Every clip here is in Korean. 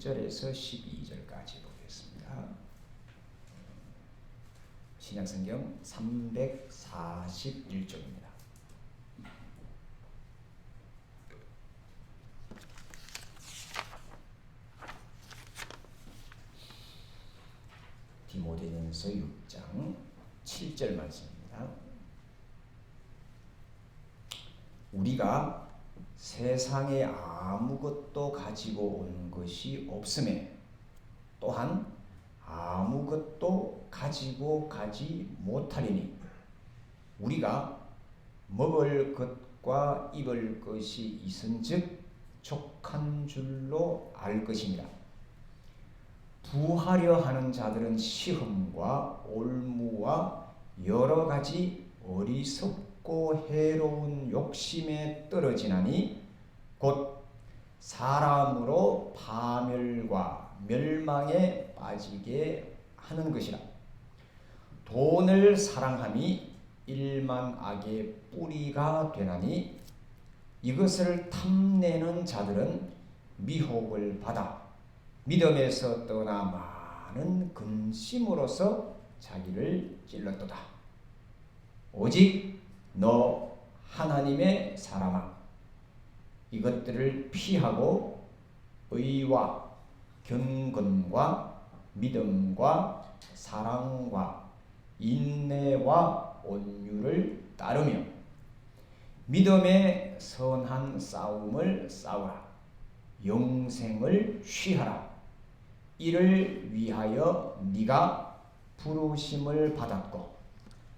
1절에서 12절까지 보겠습니다. 신약성경 341쪽입니다. 디모데전서 6장 7절 말씀입니다. 우리가 세상에 아무것도 가지고 온 것이 없음에 또한 아무것도 가지고 가지 못하리니 우리가 먹을 것과 입을 것이 있은즉 족한 줄로 알 것입니다. 부하려 하는 자들은 시험과 올무와 여러 가지 어리석고 해로운 욕심에 떨어지나니 곧 사람으로 파멸과 멸망에 빠지게 하는 것이라. 돈을 사랑함이 일만 악의 뿌리가 되나니 이것을 탐내는 자들은 미혹을 받아 믿음에서 떠나 많은 근심으로서 자기를 찔렀도다. 오직 너 하나님의 사람아, 이것들을 피하고 의와 경건과 믿음과 사랑과 인내와 온유를 따르며 믿음의 선한 싸움을 싸우라. 영생을 취하라. 이를 위하여 네가 부르심을 받았고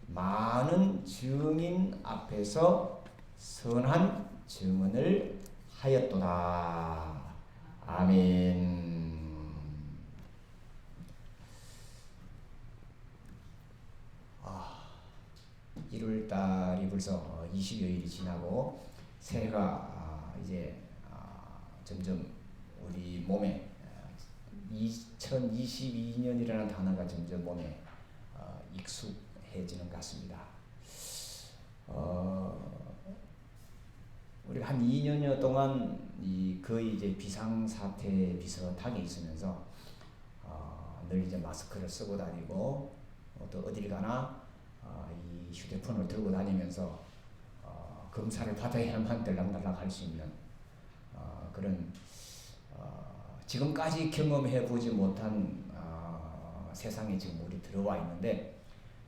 많은 증인 앞에서 선한 증언을 하였도다. 아멘. 1월달이 벌써 20여일이 지나고 새해가 이제 점점 우리 몸에 2022년이라는 단어가 점점 몸에 익숙해지는 것 같습니다. 우리가 한 2년여 동안 거의 이제 비상사태 비슷하게 있으면서 늘 이제 마스크를 쓰고 다니고 또 어딜 가나 이 휴대폰을 들고 다니면서 검사를 받아야만 들락날락 할 수 있는 그런 지금까지 경험해 보지 못한 세상에 지금 우리 들어와 있는데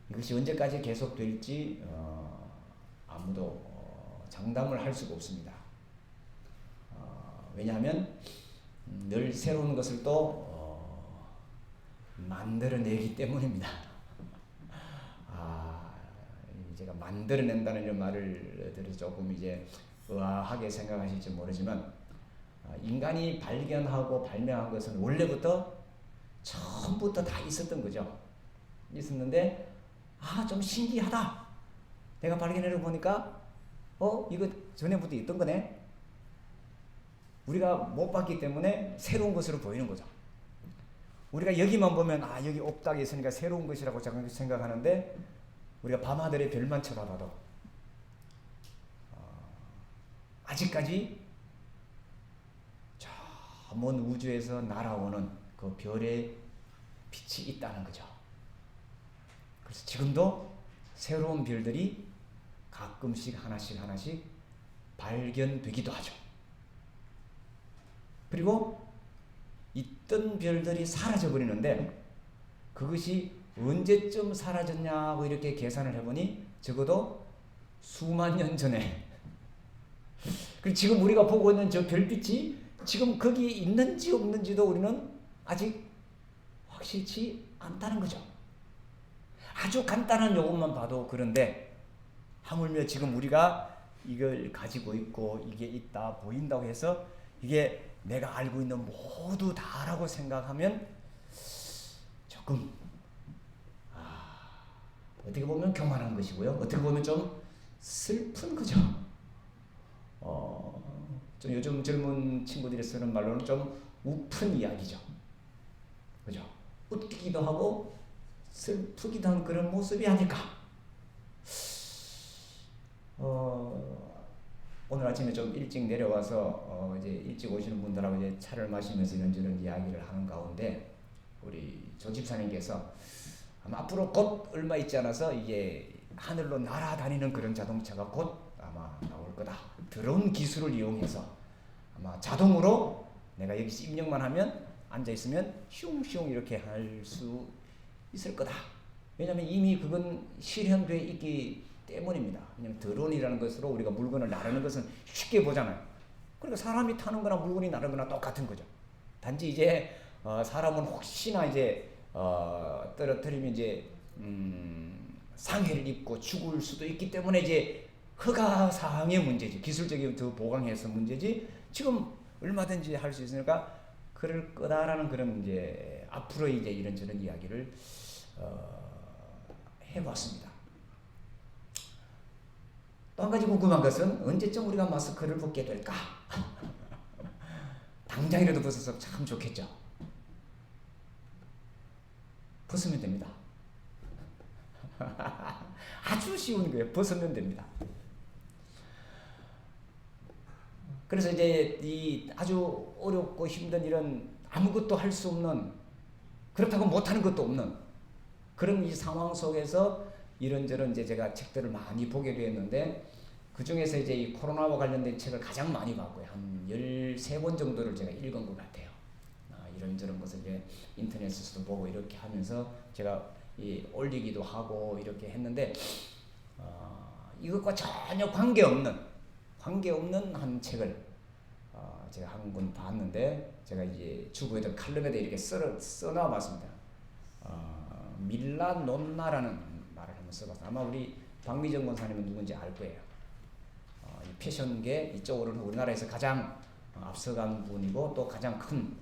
이것이 언제까지 계속될지 아무도 장담을 할 수가 없습니다. 왜냐하면 늘 새로운 것을 또 만들어내기 때문입니다. 제가 만들어낸다는 이런 말을 들어서 조금 이제 의아하게 생각하실지 모르지만 인간이 발견하고 발명한 것은 원래부터 처음부터 다 있었던 거죠. 있었는데 좀 신기하다. 내가 발견해 보니까 이거 전에부터 있던 거네. 우리가 못 봤기 때문에 새로운 것으로 보이는 거죠. 우리가 여기만 보면 여기 옥닥에 있으니까 새로운 것이라고 생각하는데 우리가 밤하늘의 별만 쳐다봐도 아직까지 저 먼 우주에서 날아오는 그 별의 빛이 있다는 거죠. 그래서 지금도 새로운 별들이 가끔씩 하나씩 발견되기도 하죠. 그리고 있던 별들이 사라져 버리는데 그것이 언제쯤 사라졌냐고 이렇게 계산을 해보니 적어도 수만 년 전에. 그리고 지금 우리가 보고 있는 저 별빛이 지금 거기 있는지 없는지도 우리는 아직 확실치 않다는 거죠. 아주 간단한 요것만 봐도 그런데 하물며 지금 우리가 이걸 가지고 있고 이게 있다 보인다고 해서 이게 내가 알고 있는 모두 다라고 생각하면 조금 어떻게 보면 교만한 것이고요. 어떻게 보면 좀 슬픈 거죠. 좀 요즘 젊은 친구들이 쓰는 말로는 좀 우픈 이야기죠. 그죠? 웃기기도 하고 슬프기도 한 그런 모습이 아닐까. 오늘 아침에 좀 일찍 내려와서 이제 일찍 오시는 분들하고 이제 차를 마시면서 이런저런 이야기를 하는 가운데 우리 조 집사님께서 아마 앞으로 곧 얼마 있지 않아서 이게 하늘로 날아다니는 그런 자동차가 곧 아마 나올 거다. 드론 기술을 이용해서 아마 자동으로 내가 여기서 입력만 하면 앉아 있으면 슝슝 이렇게 할 수 있을 거다. 왜냐하면 이미 그건 실현되어 있기 때문입니다. 왜냐하면 드론이라는 것으로 우리가 물건을 나르는 것은 쉽게 보잖아요. 그러니까 사람이 타는 거나 물건이 나르는 거나 똑같은 거죠. 단지 이제 사람은 혹시나 이제 떨어뜨리면 이제 상해를 입고 죽을 수도 있기 때문에 이제 허가 사항의 문제지, 기술적인 더 보강해서 문제지. 지금 얼마든지 할 수 있으니까 그럴 거다라는 그런 이제 앞으로 이제 이런저런 이야기를 해봤습니다. 또 한 가지 궁금한 것은 언제쯤 우리가 마스크를 벗게 될까? 당장이라도 벗어서 참 좋겠죠. 벗으면 됩니다. 아주 쉬운 거예요. 벗으면 됩니다. 그래서 이제 이 아주 어렵고 힘든 이런 아무것도 할 수 없는, 그렇다고 못하는 것도 없는 그런 이 상황 속에서 이런저런 이제 제가 책들을 많이 보게 되었는데, 그 중에서 이제 이 코로나와 관련된 책을 가장 많이 봤고요. 한 13권 정도를 제가 읽은 것 같아요. 이런저런 것을 이제 인터넷에서도 보고 이렇게 하면서 제가 올리기도 하고 이렇게 했는데, 이것과 전혀 관계없는 한 책을 제가 한 권 봤는데, 제가 이제 주부에다 칼럼에다 이렇게 써놔봤습니다. 밀라논나라는 말을 한번 써봤어요. 아마 우리 박미정 권사님은 누군지 알 거예요. 이 패션계 이쪽으로는 우리나라에서 가장 앞서간 분이고, 또 가장 큰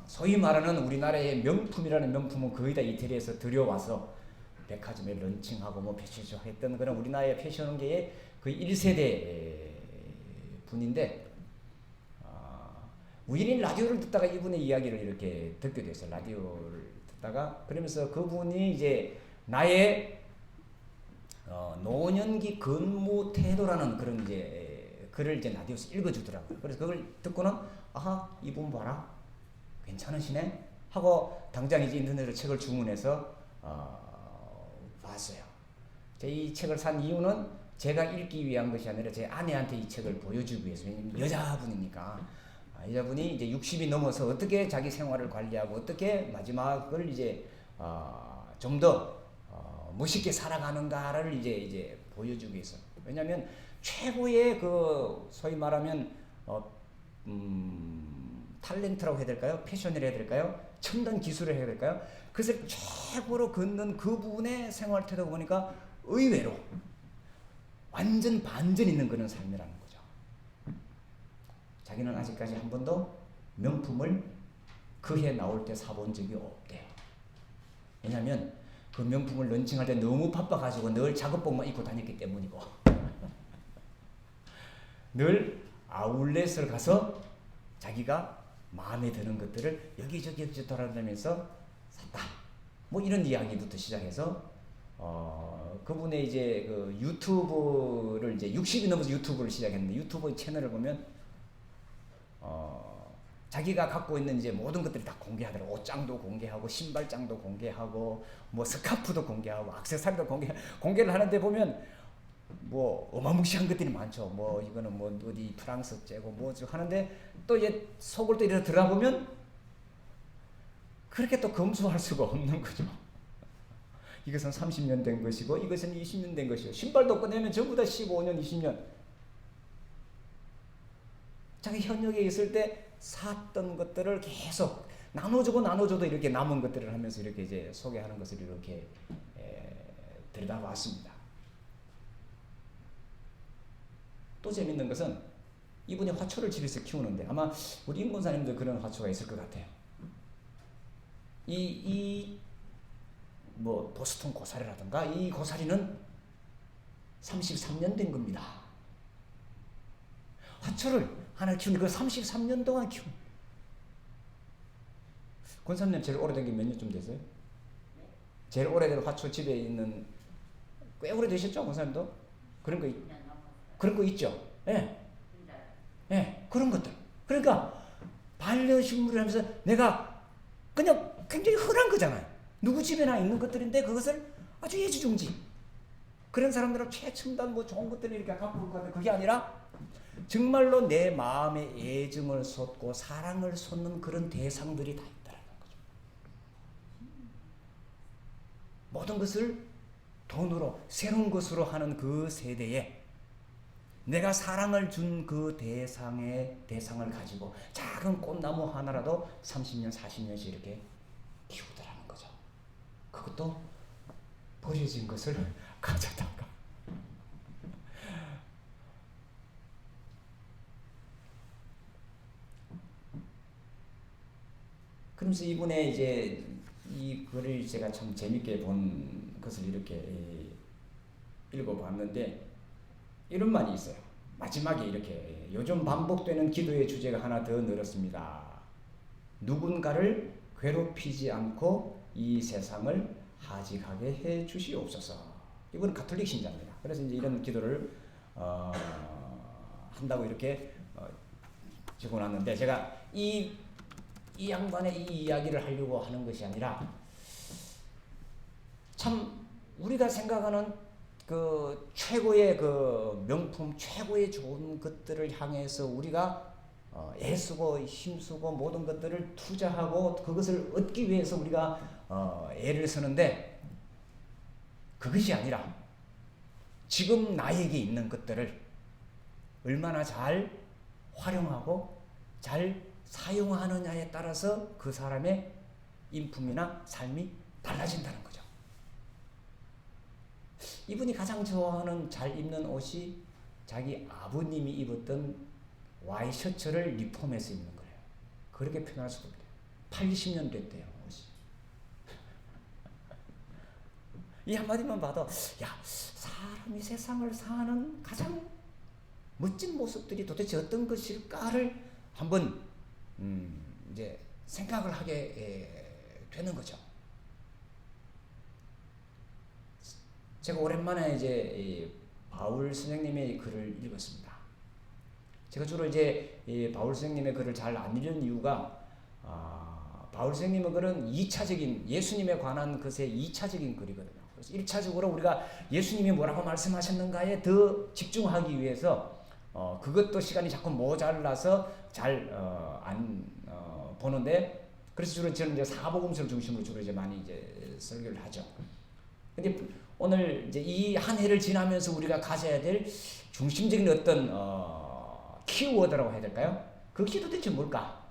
소위 말하는 우리나라의 명품이라는 명품은 거의 다 이태리에서 들여와서 백화점에 런칭하고 뭐 패션쇼 했던 그런 우리나라의 패션계의 그 1세대 분인데, 우연히 라디오를 듣다가 이분의 이야기를 이렇게 듣게 됐어요. 라디오를 듣다가 그러면서 그분이 이제 나의 노년기 근무 태도라는 그런 이제 글을 이제 라디오에서 읽어주더라고요. 그래서 그걸 듣고는 아하, 이분 봐라, 괜찮으시네 하고 당장 이제 인터넷으로 책을 주문해서 봤어요. 이 책을 산 이유는 제가 읽기 위한 것이 아니라 제 아내한테 이 책을 보여주기 위해서. 왜냐면 여자분이니까. 여자분이 이제 60이 넘어서 어떻게 자기 생활을 관리하고 어떻게 마지막을 이제 좀 더 멋있게 살아가는가를 이제 보여주기 위해서. 왜냐하면 최고의 그 소위 말하면 탤런트라고 해야 될까요? 패션을 해야 될까요? 첨단 기술을 해야 될까요? 그것을 최고로 걷는 그분의 생활 태도가 보니까 의외로 완전 반전 있는 그런 삶이라는 거죠. 자기는 아직까지 한 번도 명품을 그 해 나올 때 사본 적이 없대요. 왜냐하면 그 명품을 런칭할 때 너무 바빠가지고 늘 작업복만 입고 다녔기 때문이고 늘 아울렛을 가서 자기가 마음에 드는 것들을 여기저기 돌아다니면서 샀다. 뭐 이런 이야기부터 시작해서 그분의 이제 그 유튜브를 이제 60이 넘어서 유튜브를 시작했는데, 유튜브 채널을 보면 자기가 갖고 있는 이제 모든 것들이 다 공개하더라고. 옷장도 공개하고 신발장도 공개하고 뭐 스카프도 공개하고 액세서리도 공개를 하는데 보면 뭐 어마무시한 것들이 많죠. 뭐 이거는 뭐 어디 프랑스 째고 뭐죠 하는데, 또 이제 속을 또 이렇게 들어보면 그렇게 또 검수할 수가 없는 거죠. 이것은 30년 된 것이고 이것은 20년 된 것이고, 신발도 꺼내면 전부 다 15년 20년 자기 현역에 있을 때 샀던 것들을 계속 나눠줘도 이렇게 남은 것들을 하면서 이렇게 이제 소개하는 것을 이렇게 들여다봤습니다. 또 재밌는 것은 이분이 화초를 집에서 키우는데, 아마 우리 임권사님도 그런 화초가 있을 것 같아요. 뭐 보스턴 고사리라든가 이 고사리는 33년 된 겁니다. 화초를 하나 키우는데 그 33년 동안 키운. 권사님 제일 오래된 게 몇 년쯤 되세요? 제일 오래된 화초 집에 있는 꽤 오래되셨죠, 권사님도? 그런 거 있죠? 예, 예, 그런 것들. 그러니까 반려식물을 하면서 내가 그냥 굉장히 흔한 거잖아요. 누구 집에나 있는 것들인데 그것을 아주 예지중지. 그런 사람들은 최첨단 뭐 좋은 것들을 이렇게 갖고 올 것 같은데 그게 아니라 정말로 내 마음에 애정을 쏟고 사랑을 쏟는 그런 대상들이 다 있다는 거죠. 모든 것을 돈으로 새로운 것으로 하는 그 세대에 내가 사랑을 준 그 대상을 가지고 작은 꽃나무 하나라도 30년 40년씩 이렇게 키우더라는 거죠. 그것도 버려진 것을 가져다가 그러면서 이분의 이제 이 글을 제가 참 재밌게 본 것을 이렇게 읽어봤는데 이런 말이 있어요. 마지막에 이렇게 요즘 반복되는 기도의 주제가 하나 더 늘었습니다. 누군가를 괴롭히지 않고 이 세상을 하직하게 해 주시옵소서. 이분은 가톨릭 신자입니다. 그래서 이제 이런 기도를 한다고 이렇게 적어놨는데 제가 이 양반의 이 이야기를 하려고 하는 것이 아니라 참 우리가 생각하는 그 최고의 그 명품, 최고의 좋은 것들을 향해서 우리가 애쓰고 힘쓰고 모든 것들을 투자하고 그것을 얻기 위해서 우리가 애를 쓰는데 그것이 아니라 지금 나에게 있는 것들을 얼마나 잘 활용하고 잘 사용하느냐에 따라서 그 사람의 인품이나 삶이 달라진다는 거죠. 이분이 가장 좋아하는 잘 입는 옷이 자기 아버님이 입었던 와이셔츠를 리폼해서 입는 거예요. 그렇게 표현할 수도 없대요. 80년 됐대요, 옷이. 이 한마디만 봐도 야, 사람이 세상을 사는 가장 멋진 모습들이 도대체 어떤 것일까를 한번 이제 생각을 하게 되는 거죠. 제가 오랜만에 이제 바울 선생님의 글을 읽었습니다. 제가 주로 이제 바울 선생님의 글을 잘 안 읽는 이유가 바울 선생님의 글은 2차적인 예수님에 관한 것의 2차적인 글이거든요. 그래서 1차적으로 우리가 예수님이 뭐라고 말씀하셨는가에 더 집중하기 위해서 그것도 시간이 자꾸 모자라서 잘 안 보는데 그래서 주로 저는 이제 사복음서를 중심으로 주로 이제 많이 이제 설교를 하죠. 근데 오늘 이제 이 한 해를 지나면서 우리가 가져야 될 중심적인 어떤 키워드라고 해야 될까요? 그게 도대체 뭘까?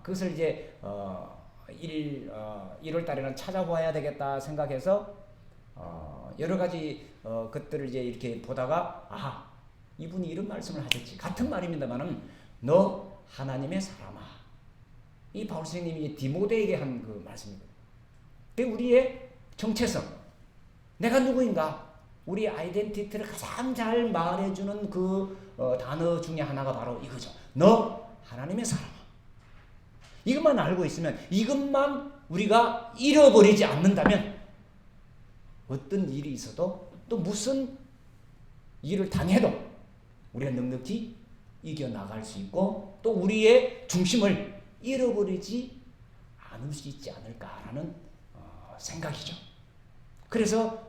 그것을 이제 1월 달에는 찾아봐야 되겠다 생각해서 여러 가지 것들을 이제 이렇게 보다가 아하, 이분이 이런 말씀을 하셨지. 같은 말입니다만은 너 하나님의 사람아. 이 바울 선생님이 디모데에게 한 그 말씀이거든요. 우리의 정체성, 내가 누구인가, 우리 아이덴티티를 가장 잘 말해주는 그 단어 중에 하나가 바로 이거죠. 너 하나님의 사람아. 이것만 알고 있으면, 이것만 우리가 잃어버리지 않는다면 어떤 일이 있어도 또 무슨 일을 당해도 우리가 넉넉히 이겨나갈 수 있고 또 우리의 중심을 잃어버리지 않을 수 있지 않을까라는 생각이죠. 그래서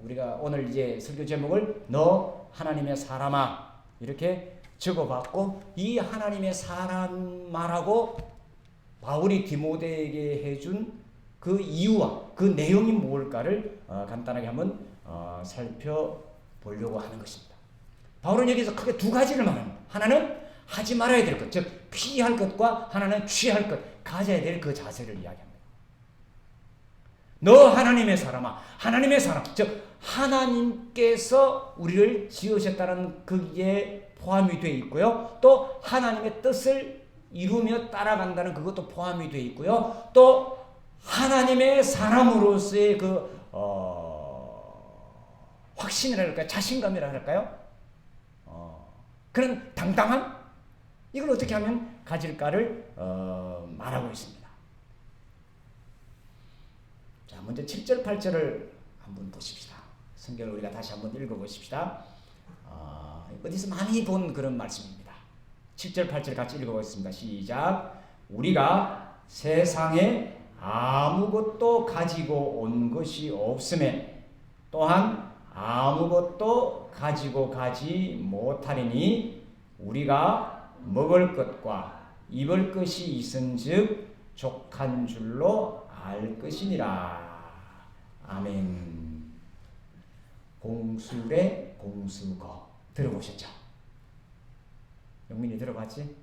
우리가 오늘 이제 설교 제목을 너 하나님의 사람아 이렇게 적어봤고 이 하나님의 사람아라고 바울이 디모데에게 해준 그 이유와 그 내용이 뭘까를 간단하게 한번 살펴보려고 하는 것입니다. 바울은 여기서 크게 두 가지를 말합니다. 하나는 하지 말아야 될 것, 즉 피할 것과 하나는 취할 것, 가져야 될 그 자세를 이야기합니다. 너 하나님의 사람아, 하나님의 사람, 즉 하나님께서 우리를 지으셨다는 그게 포함이 되어 있고요. 또 하나님의 뜻을 이루며 따라간다는 그것도 포함이 되어 있고요. 또 하나님의 사람으로서의 그 확신이라 할까요? 자신감이라 할까요? 그런 당당함? 이걸 어떻게 하면 가질까를 말하고 있습니다. 자, 먼저 7절, 8절을 한번 보십시다. 성경을 우리가 다시 한번 읽어보십시다. 어디서 많이 본 그런 말씀입니다. 7절 8절 같이 읽어보겠습니다. 시작. 우리가 세상에 아무것도 가지고 온 것이 없음에 또한 아무것도 가지고 가지 못하리니 우리가 먹을 것과 입을 것이 있은즉 족한 줄로 알 것이니라. 아멘. 공술의 공수거 들어보셨죠? 영민이 들어봤지?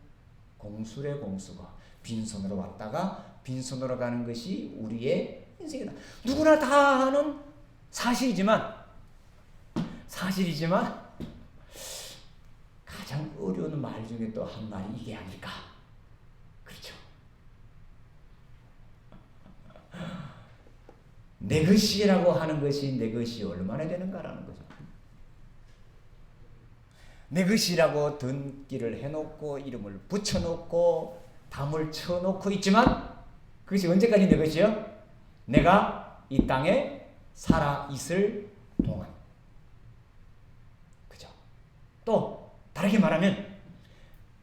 공술의 공수거. 빈손으로 왔다가 빈손으로 가는 것이 우리의 인생이다. 누구나 다 아는 사실이지만 가장 어려운 말 중에 또 한 말이 이게 아닐까. 그렇죠? 내 것이라고 하는 것이 내 것이 얼마나 되는가라는 거죠. 내 것이라고 등기를 해놓고 이름을 붙여놓고 담을 쳐놓고 있지만 그것이 언제까지 내 것이요? 내가 이 땅에 살아있을 동안. 그죠? 또 다르게 말하면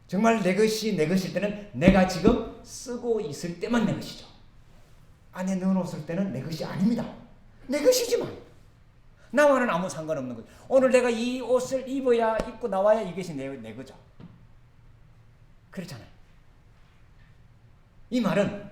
정말 내 것이 내 것일 때는 내가 지금 쓰고 있을 때만 내 것이죠. 안에 넣어놓았을 때는 내 것이 아닙니다. 내 것이지만 나와는 아무 상관없는 거죠. 오늘 내가 이 옷을 입어야 입고 나와야 이것이 내 거죠. 그렇잖아요. 이 말은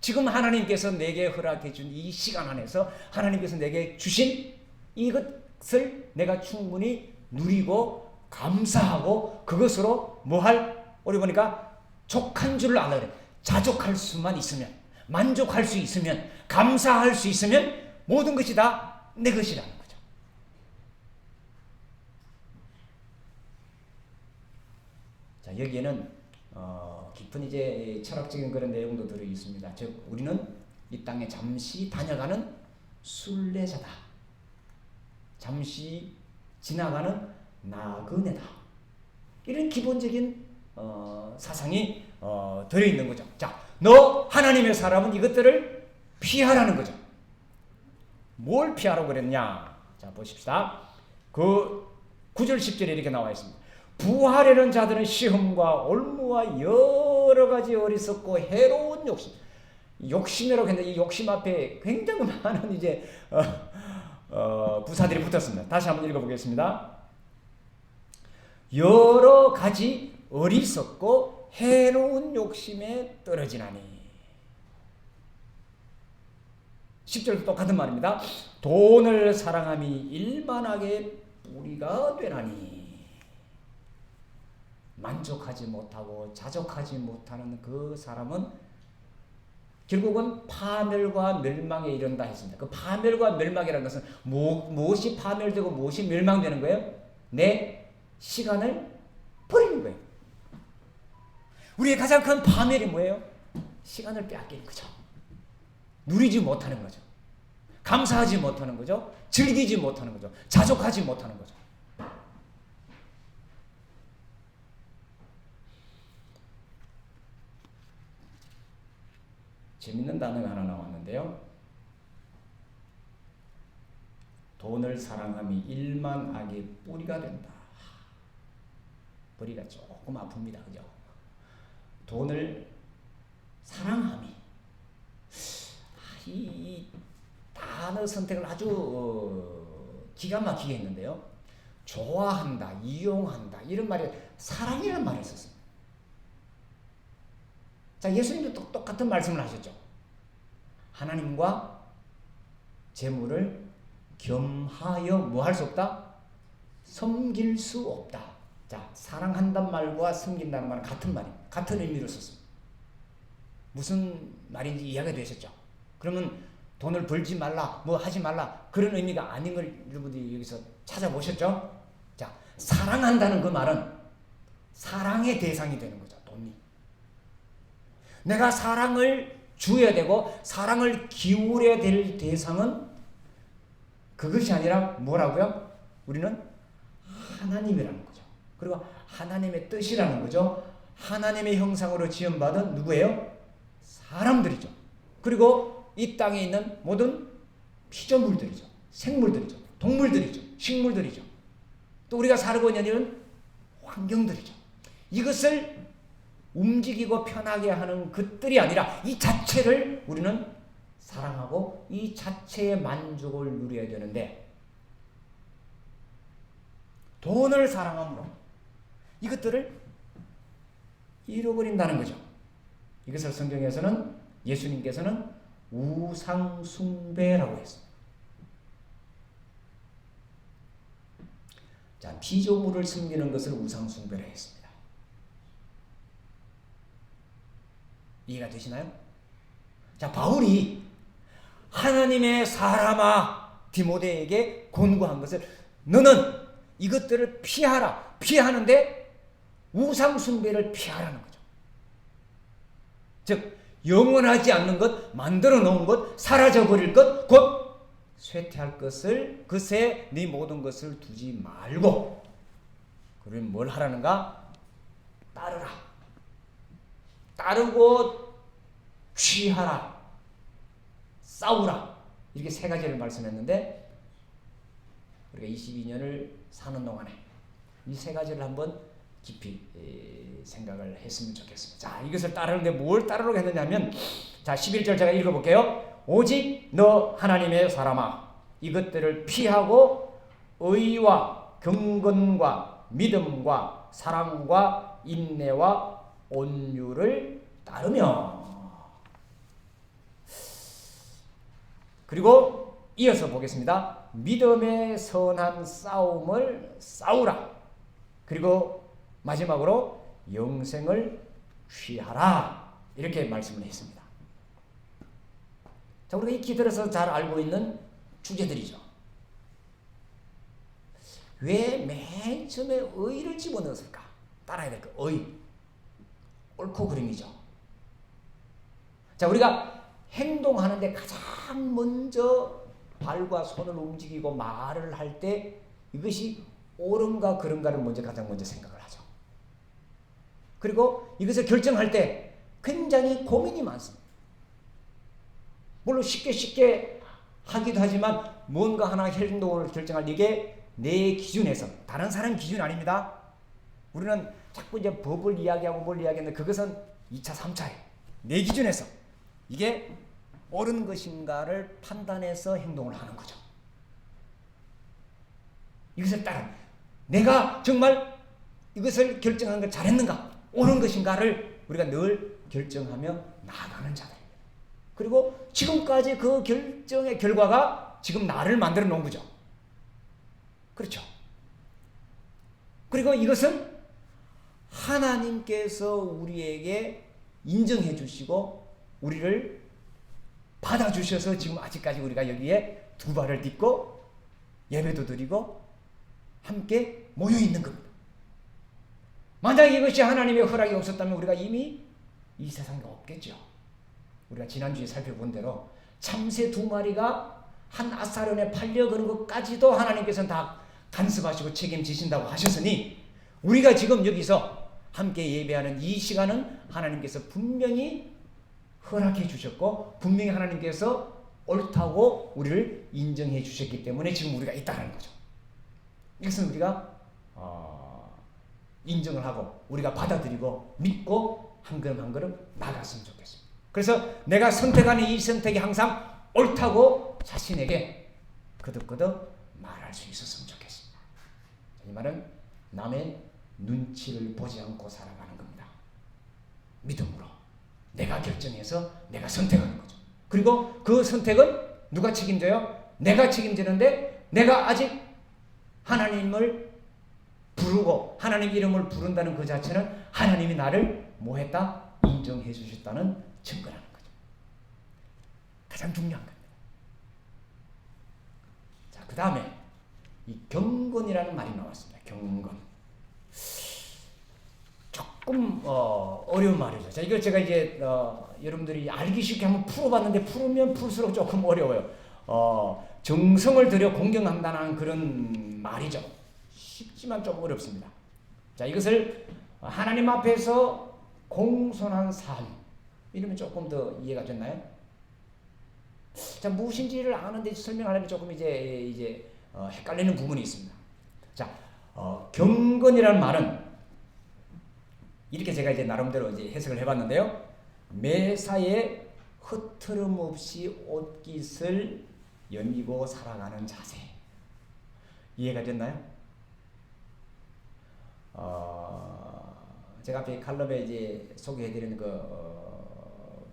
지금 하나님께서 내게 허락해 준 이 시간 안에서 하나님께서 내게 주신 이것을 내가 충분히 누리고 감사하고 그것으로 우리 보니까 족한 줄을 알아야 돼. 자족할 수만 있으면, 만족할 수 있으면, 감사할 수 있으면 모든 것이 다 내 것이라는 거죠. 자, 여기에는 깊은 이제 철학적인 그런 내용도 들어 있습니다. 즉, 우리는 이 땅에 잠시 다녀가는 순례자다. 잠시 지나가는 나그네다. 이런 기본적인 사상이 들어있는 거죠. 자, 너 하나님의 사람은 이것들을 피하라는 거죠. 뭘 피하라고 그랬냐? 자, 보십시다. 그 9절 10절에 이렇게 나와 있습니다. 부하려는 자들은 시험과 올무와 여러 가지 어리석고 해로운 욕심이라고 했는데 이 욕심 앞에 굉장히 많은 이제 부사들이 붙었습니다. 다시 한번 읽어보겠습니다. 여러 가지 어리석고 해로운 욕심에 떨어지나니. 10절도 똑같은 말입니다. 돈을 사랑함이 일만하게 뿌리가 되나니. 만족하지 못하고 자족하지 못하는 그 사람은 결국은 파멸과 멸망에 이른다 했습니다. 그 파멸과 멸망이라는 것은 무엇이 파멸되고 무엇이 멸망되는 거예요? 내 시간을 버리는 거예요. 우리의 가장 큰 파멸이 뭐예요? 시간을 빼앗기는 거죠. 누리지 못하는 거죠. 감사하지 못하는 거죠. 즐기지 못하는 거죠. 자족하지 못하는 거죠. 재밌는 단어가 하나 나왔는데요. 돈을 사랑함이 일만 악의 뿌리가 된다. 뿌리가 조금 아픕니다. 그죠? 돈을 사랑함이. 이 단어 선택을 아주 기가 막히게 했는데요. 좋아한다, 이용한다 이런 말에 사랑이라는 말을 썼습니다. 자, 예수님도 똑같은 말씀을 하셨죠. 하나님과 재물을 겸하여 뭐 할 수 없다? 섬길 수 없다. 자, 사랑한다는 말과 섬긴다는 말은 같은 말입니다. 같은 의미로 썼습니다. 무슨 말인지 이해가 되셨죠? 그러면 돈을 벌지 말라, 뭐 하지 말라 그런 의미가 아닌 걸 여러분들이 여기서 찾아보셨죠? 자, 사랑한다는 그 말은 사랑의 대상이 되는 거죠. 돈이. 내가 사랑을 주어야 되고 사랑을 기울여야 될 대상은 그것이 아니라 뭐라고요? 우리는 하나님이라는 거죠. 그리고 하나님의 뜻이라는 거죠. 하나님의 형상으로 지음받은 누구예요? 사람들이죠. 그리고 이 땅에 있는 모든 피조물들이죠. 생물들이죠. 동물들이죠. 식물들이죠. 또 우리가 살고 있는 환경들이죠. 이것을 움직이고 편하게 하는 것들이 아니라 이 자체를 우리는 사랑하고 이 자체의 만족을 누려야 되는데, 돈을 사랑함으로 이것들을 잃어버린다는 거죠. 이것을 성경에서는, 예수님께서는 우상숭배라고 했습니다. 자, 피조물을 섬기는 것을 우상숭배라 했습니다. 이해가 되시나요? 자, 바울이 하나님의 사람아 디모데에게 권고한 것을, 너는 이것들을 피하라. 피하는데 우상숭배를 피하라는 거죠. 즉 영원하지 않는 것, 만들어 놓은 것, 사라져버릴 것, 곧 쇠퇴할 것을, 그새 네 모든 것을 두지 말고, 그러면 뭘 하라는가? 따르라. 따르고 취하라. 싸우라. 이렇게 세 가지를 말씀했는데, 우리가 22년을 사는 동안에 이 세 가지를 한번 깊이 생각을 했으면 좋겠습니다. 자, 이것을 따르는데 뭘 따르려고 했느냐면, 자, 11절 제가 읽어볼게요. 오직 너 하나님의 사람아, 이것들을 피하고 의와 경건과 믿음과 사랑과 인내와 온유를 따르며. 그리고 이어서 보겠습니다. 믿음의 선한 싸움을 싸우라. 그리고 마지막으로 영생을 취하라. 이렇게 말씀을 했습니다. 자, 우리가 익히 들어서 잘 알고 있는 주제들이죠. 왜 맨 처음에 의를 집어넣었을까? 따라야 될 거, 의. 옳고 그름이죠. 자, 우리가 행동하는데 가장 먼저 발과 손을 움직이고 말을 할 때 이것이 옳은가 그른가를 가장 먼저 생각을 하죠. 그리고 이것을 결정할 때 굉장히 고민이 많습니다. 물론 쉽게 하기도 하지만 뭔가 하나 행동을 결정할, 이게 내 기준에서, 다른 사람 기준 아닙니다. 우리는 자꾸 이제 법을 이야기하고 뭘 이야기하는데 그것은 2차, 3차예요. 내 기준에서 이게 옳은 것인가를 판단해서 행동을 하는 거죠. 이것을 따라 내가 정말 이것을 결정한 걸 잘했는가, 옳은 것인가를 우리가 늘 결정하며 나아가는 자들입니다. 그리고 지금까지 그 결정의 결과가 지금 나를 만들어 놓은 거죠. 그렇죠. 그리고 이것은 하나님께서 우리에게 인정해 주시고 우리를 받아주셔서 지금 아직까지 우리가 여기에 두 발을 딛고 예배도 드리고 함께 모여 있는 겁니다. 만약 이것이 하나님의 허락이 없었다면 우리가 이미 이 세상에 없겠죠. 우리가 지난주에 살펴본 대로 참새 2마리가 한 아사론에 팔려가는 것까지도 하나님께서는 다 간섭하시고 책임지신다고 하셨으니, 우리가 지금 여기서 함께 예배하는 이 시간은 하나님께서 분명히 허락해 주셨고 분명히 하나님께서 옳다고 우리를 인정해 주셨기 때문에 지금 우리가 있다는 거죠. 이것은 우리가 인정을 하고 우리가 받아들이고 믿고 한 걸음 한 걸음 나갔으면 좋겠습니다. 그래서 내가 선택하는 이 선택이 항상 옳다고 자신에게 거듭거듭 말할 수 있었으면 좋겠습니다. 이 말은 남의 눈치를 보지 않고 살아가는 겁니다. 믿음으로 내가 결정해서 내가 선택하는 거죠. 그리고 그 선택은 누가 책임져요? 내가 책임지는데, 내가 아직 하나님을 부르고 하나님 이름을 부른다는 그 자체는 하나님이 나를 뭐 했다? 인정해 주셨다는 증거라는 거죠. 가장 중요한 겁니다. 자, 그 다음에 이 경건이라는 말이 나왔습니다. 경건. 조금 어려운 말이죠. 자, 이걸 제가 이제 여러분들이 알기 쉽게 한번 풀어봤는데 풀으면 풀수록 조금 어려워요. 정성을 들여 공경한다는 그런 말이죠. 쉽지만 좀 어렵습니다. 자, 이것을 하나님 앞에서 공손한 삶, 이러면 조금 더 이해가 됐나요? 자, 무엇인지를 아는데 설명하려면 조금 이제 헷갈리는 부분이 있습니다. 자, 경건이라는 말은 이렇게 제가 이제 나름대로 이제 해석을 해봤는데요. 매사에 흐트름 없이 옷깃을 여미고 살아가는 자세. 이해가 됐나요? 제가 앞에 칼럼에 이제 소개해드리는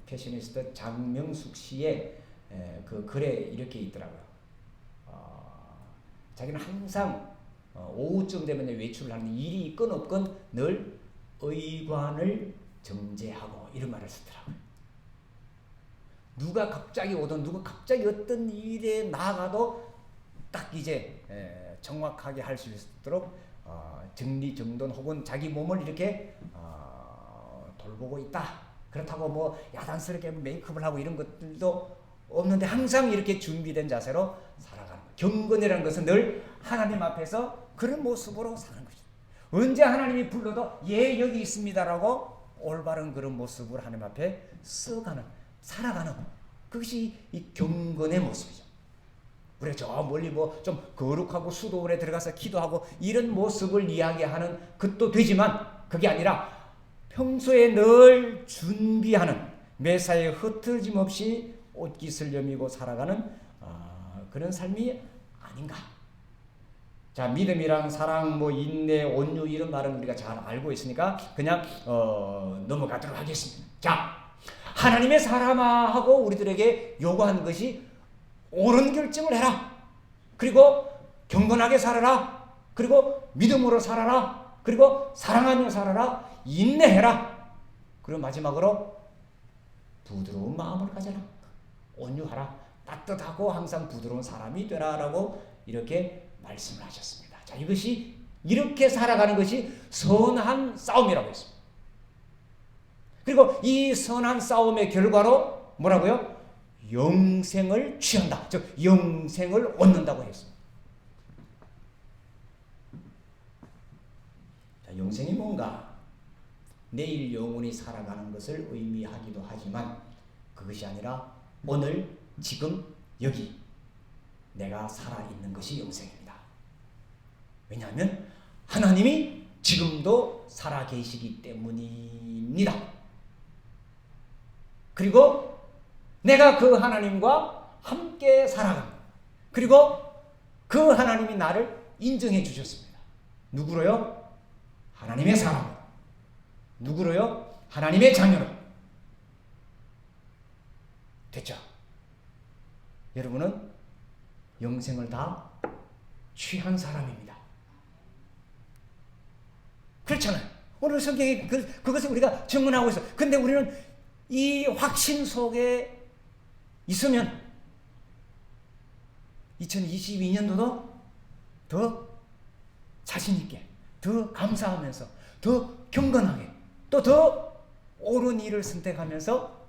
패셔니스트 장명숙 씨의 그 글에 이렇게 있더라고요. 자기는 항상 오후쯤 되면 외출을 하는 일이 있건 없건 늘 의관을 정제하고 이런 말을 쓰더라고요. 누가 갑자기 오든 누가 갑자기 어떤 일에 나가도 딱 이제 정확하게 할 수 있도록 정리정돈 혹은 자기 몸을 이렇게 돌보고 있다. 그렇다고 뭐 야단스럽게 메이크업을 하고 이런 것들도 없는데 항상 이렇게 준비된 자세로 살아가는 거예요. 경건이라는 것은 늘 하나님 앞에서 그런 모습으로 사는 것이죠. 언제 하나님이 불러도 예 여기 있습니다라고 올바른 그런 모습으로 하나님 앞에 살아가는 그것이 이 경건의 모습이죠. 우리가 저 멀리 뭐 좀 거룩하고 수도원에 들어가서 기도하고 이런 모습을 이야기하는 것도 되지만 그게 아니라 평소에 늘 준비하는 매사에 흐트러짐 없이 옷깃을 여미고 살아가는 그런 삶이 아닌가. 자, 믿음이랑 사랑, 뭐 인내, 온유 이런 말은 우리가 잘 알고 있으니까 그냥 넘어가도록 하겠습니다. 자, 하나님의 사람아 하고 우리들에게 요구한 것이 옳은 결정을 해라. 그리고 경건하게 살아라. 그리고 믿음으로 살아라. 그리고 사랑하며 살아라. 인내해라. 그리고 마지막으로 부드러운 마음을 가져라. 온유하라. 따뜻하고 항상 부드러운 사람이 되라라고 이렇게 말씀을 하셨습니다. 자, 이것이 이렇게 살아가는 것이 선한 싸움이라고 했습니다. 그리고 이 선한 싸움의 결과로 뭐라고요? 영생을 취한다. 즉 영생을 얻는다고 했습니다. 자, 영생이 뭔가? 내일 영원히 살아가는 것을 의미하기도 하지만 그것이 아니라 오늘 지금 여기 내가 살아있는 것이 영생입니다. 왜냐하면 하나님이 지금도 살아계시기 때문입니다. 그리고 내가 그 하나님과 함께 살아갑니다. 그리고 그 하나님이 나를 인정해 주셨습니다. 누구로요? 하나님의 사람으로. 누구로요? 하나님의 자녀로. 됐죠? 여러분은 영생을 다 취한 사람입니다. 그렇잖아요. 오늘 성경에 그것을 우리가 증언하고 있어요. 근데 우리는 이 확신 속에 있으면 2022년도도 더 자신있게, 더 감사하면서, 더 경건하게, 또 더 옳은 일을 선택하면서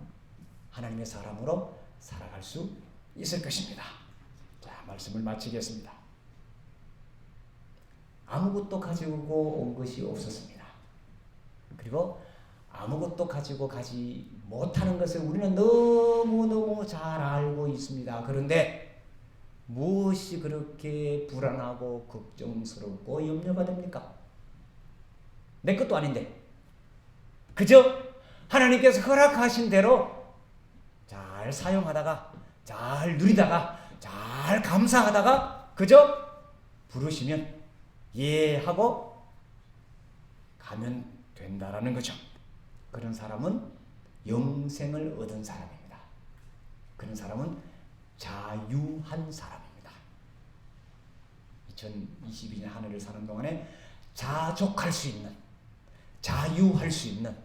하나님의 사람으로 살아갈 수 있을 것입니다. 자, 말씀을 마치겠습니다. 아무것도 가지고 온 것이 없었습니다. 그리고 아무것도 가지고 가지 못하는 것을 우리는 너무너무 잘 알고 있습니다. 그런데 무엇이 그렇게 불안하고 걱정스럽고 염려가 됩니까? 내 것도 아닌데 그저 하나님께서 허락하신 대로 잘 사용하다가 잘 누리다가 잘 감사하다가 그저 부르시면 예 하고 가면 된다라는 거죠. 그런 사람은 영생을 얻은 사람입니다. 그런 사람은 자유한 사람입니다. 2022년 한 해를 사는 동안에 자족할 수 있는, 자유할 수 있는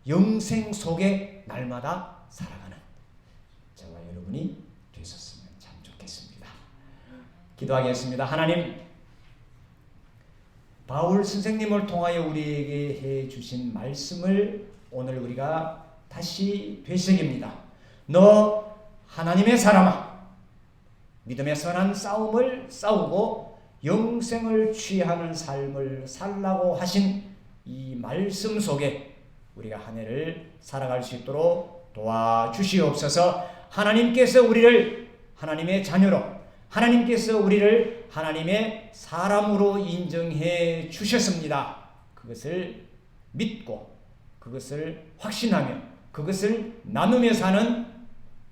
영생 속에 날마다 살아가는 저와 여러분이 되셨으면 참 좋겠습니다. 기도하겠습니다. 하나님, 바울 선생님을 통하여 우리에게 해주신 말씀을 오늘 우리가 다시 되새깁니다. 너 하나님의 사람아, 믿음의 선한 싸움을 싸우고 영생을 취하는 삶을 살라고 하신 이 말씀 속에 우리가 한 해를 살아갈 수 있도록 도와주시옵소서. 하나님께서 우리를 하나님의 자녀로, 하나님께서 우리를 하나님의 사람으로 인정해 주셨습니다. 그것을 믿고 그것을 확신하며 그것을 나누며 사는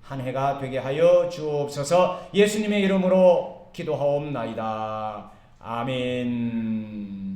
한 해가 되게 하여 주옵소서. 예수님의 이름으로 기도하옵나이다. 아멘.